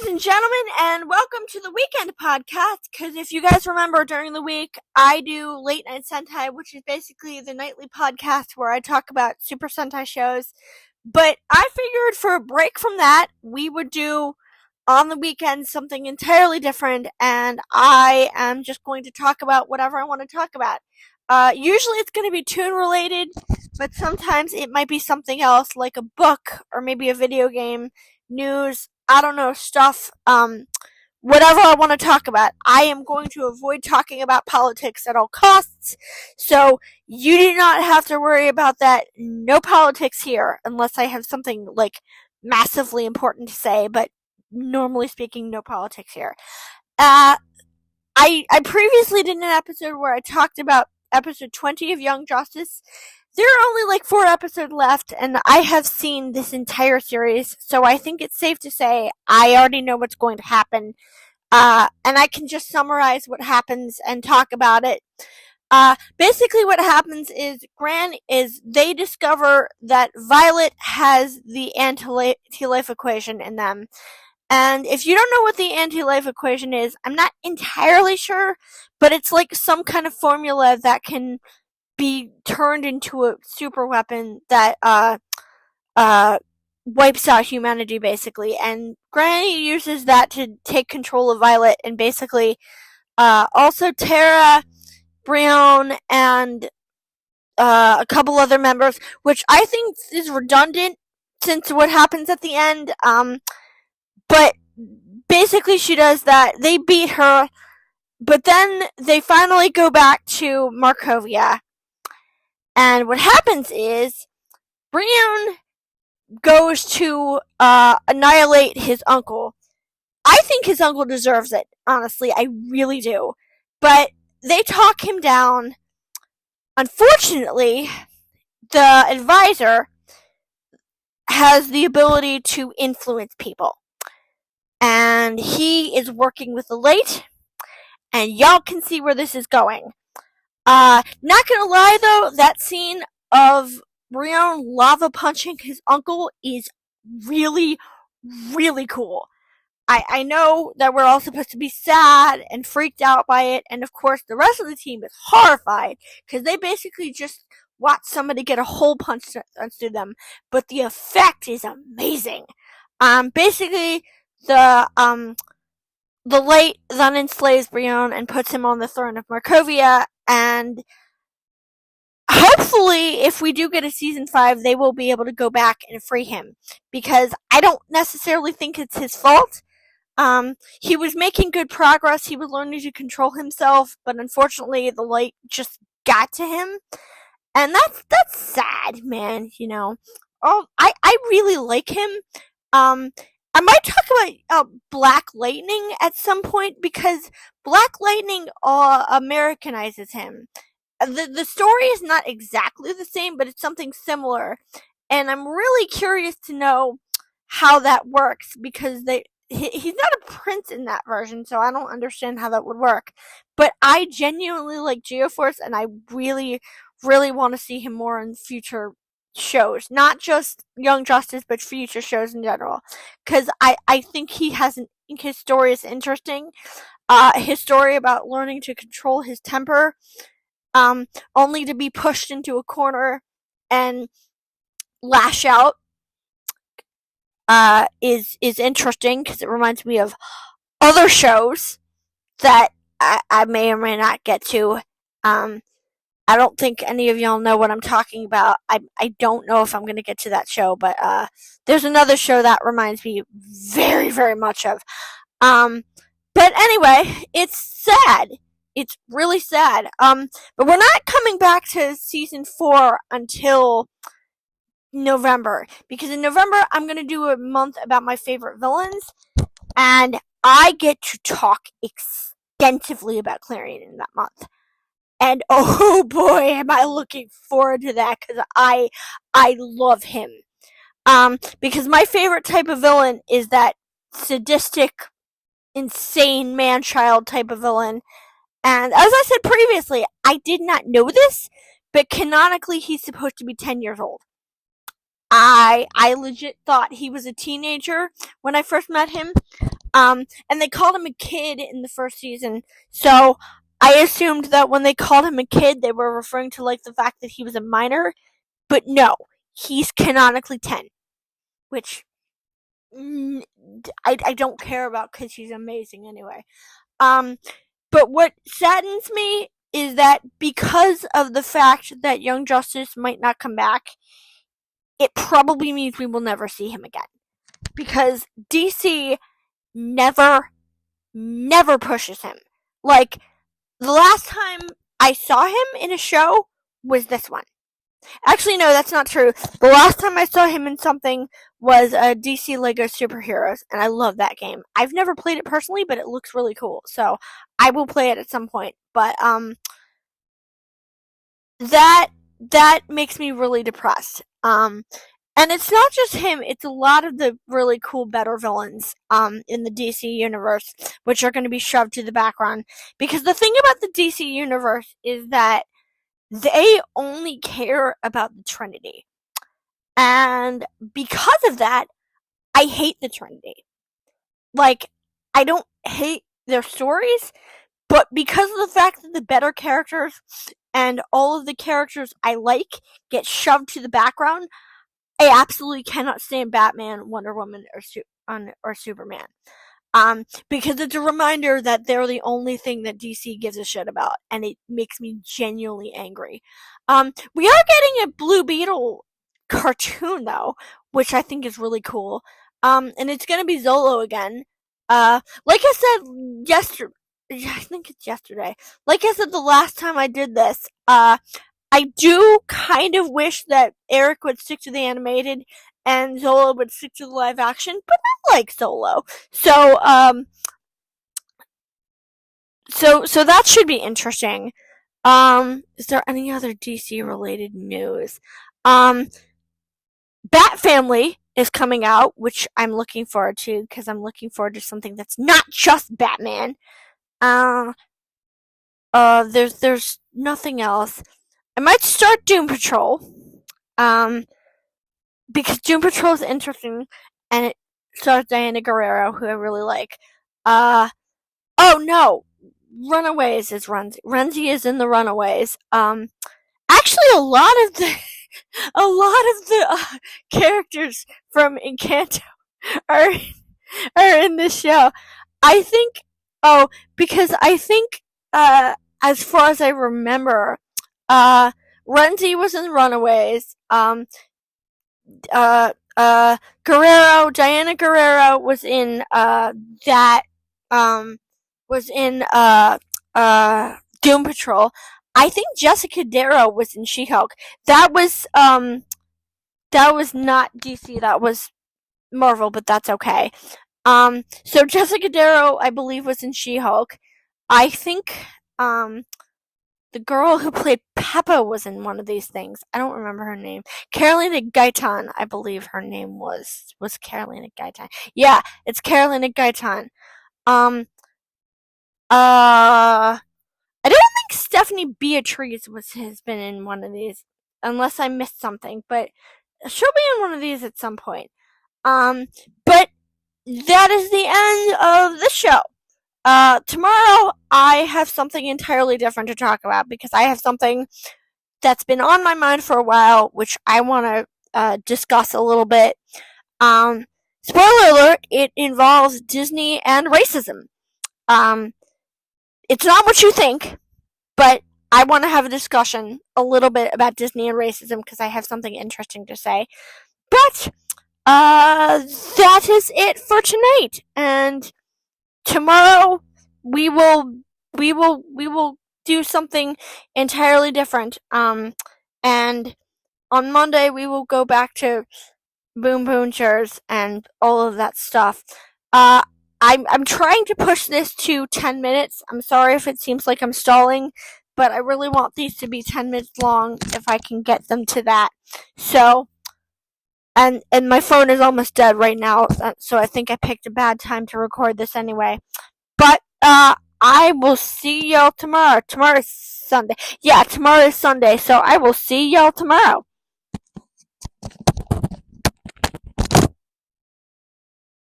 Ladies and gentlemen, and welcome to the weekend podcast, because if you guys remember, during the week, I do Late Night Sentai, which is basically the nightly podcast where I talk about Super Sentai shows, but I figured for a break from that, we would do, on the weekend, something entirely different, and I am just going to talk about whatever I want to talk about. Usually it's going to be tune related, but sometimes it might be something else, like a book, or maybe a video game, news, I don't know, stuff, whatever I want to talk about. I am going to avoid talking about politics at all costs, so you do not have to worry about that. No politics here, unless I have something, like, massively important to say, but normally speaking, no politics here. I previously did an episode where I talked about episode 20 of Young Justice. There are only like 4 episodes left, and I have seen this entire series, so I think it's safe to say I already know what's going to happen. And I can just summarize what happens and talk about it. Basically what happens is they discover that Violet has the anti-life equation in them. And if you don't know what the anti-life equation is, I'm not entirely sure, but it's like some kind of formula that can be turned into a super weapon that wipes out humanity, basically. And Granny uses that to take control of Violet, and basically also Terra, Brion, and a couple other members, which I think is redundant since what happens at the end. But basically she does that. They beat her, but then they finally go back to Markovia. And what happens is, Brion goes to annihilate his uncle. I think his uncle deserves it, honestly, I really do. But they talk him down. Unfortunately, the advisor has the ability to influence people. And he is working with the Late, and y'all can see where this is going. Not gonna lie though, that scene of Brion lava punching his uncle is really, really cool. I know that we're all supposed to be sad and freaked out by it, and of course the rest of the team is horrified, because they basically just watch somebody get a hole punched through them, but the effect is amazing. Basically, the Late then enslaves Brion and puts him on the throne of Markovia, and hopefully, if we do get a season 5, they will be able to go back and free him, because I don't necessarily think it's his fault. He was making good progress, he was learning to control himself, but unfortunately the Light just got to him, and that's sad, man, you know. I really like him. I might talk about Black Lightning at some point, because Black Lightning Americanizes him. The story is not exactly the same, but it's something similar, and I'm really curious to know how that works, because he's not a prince in that version, so I don't understand how that would work. But I genuinely like Geoforce, and I really, really want to see him more in future shows, not just Young Justice, but future shows in general, because I think his story is interesting. His story about learning to control his temper, only to be pushed into a corner and lash out, is interesting, because it reminds me of other shows that I may or may not get to. I don't think any of y'all know what I'm talking about. I don't know if I'm going to get to that show, but there's another show that reminds me very, very much of. But anyway, it's sad. It's really sad. But we're not coming back to season 4 until November, because in November I'm going to do a month about my favorite villains, and I get to talk extensively about Clarion in that month. And oh boy, am I looking forward to that, because I love him. Because my favorite type of villain is that sadistic, insane man-child type of villain. And as I said previously, I did not know this, but canonically he's supposed to be 10 years old. I legit thought he was a teenager when I first met him. And they called him a kid in the first season, so I assumed that when they called him a kid, they were referring to like the fact that he was a minor, but no, he's canonically 10, which I don't care about because he's amazing anyway. But what saddens me is that because of the fact that Young Justice might not come back, it probably means we will never see him again. Because DC never pushes him. Like, the last time I saw him in a show was this one. Actually, no, that's not true. The last time I saw him in something was DC Lego Superheroes, and I love that game. I've never played it personally, but it looks really cool, so I will play it at some point. But that makes me really depressed. And it's not just him; it's a lot of the really cool, better villains in the DC universe, which are going to be shoved to the background. Because the thing about the DC universe is that they only care about the Trinity. And because of that, I hate the Trinity. Like, I don't hate their stories, but because of the fact that the better characters and all of the characters I like get shoved to the background, I absolutely cannot stand Batman, Wonder Woman, or Superman. Because it's a reminder that they're the only thing that DC gives a shit about, and it makes me genuinely angry. We are getting a Blue Beetle cartoon though, which I think is really cool. And it's gonna be Zolo again. Like I said yesterday, I think it's yesterday. Like I said the last time I did this, I do kind of wish that Eric would stick to the animated and Zolo would stick to the live action, but I like Zolo. So that should be interesting. Is there any other DC related news? Bat Family is coming out, which I'm looking forward to because I'm looking forward to something that's not just Batman. There's nothing else. I might start Doom Patrol. Because Doom Patrol is interesting, and it stars Diana Guerrero, who I really like. Oh no, Runaways is Renzi. Renzi is in the Runaways. Actually, a lot of the characters from Encanto are in this show. I think. Oh, because I think, as far as I remember, Renzi was in Runaways. Diana Guerrero was in Doom Patrol. I think Jessica Darrow was in She-Hulk. That was not DC, that was Marvel, but that's okay. So Jessica Darrow, I believe, was in She-Hulk. I think the girl who played Peppa was in one of these things. I don't remember her name. Carolina Gaitan, I believe her name was Carolina Gaitan. Yeah, it's Carolina Gaitan. I don't think Stephanie Beatriz has been in one of these, unless I missed something, but she'll be in one of these at some point. But that is the end of the show. Tomorrow I have something entirely different to talk about because I have something that's been on my mind for a while, which I want to discuss a little bit. Spoiler alert, it involves Disney and racism. It's not what you think, but I want to have a discussion a little bit about Disney and racism because I have something interesting to say. But that is it for tonight, and tomorrow we will do something entirely different. And on Monday we will go back to Boom Boonchers and all of that stuff. I'm trying to push this to 10 minutes. I'm sorry if it seems like I'm stalling, but I really want these to be 10 minutes long if I can get them to that. So, and my phone is almost dead right now, so I think I picked a bad time to record this anyway. But I will see y'all tomorrow. Tomorrow is Sunday. Yeah, tomorrow is Sunday, so I will see y'all tomorrow.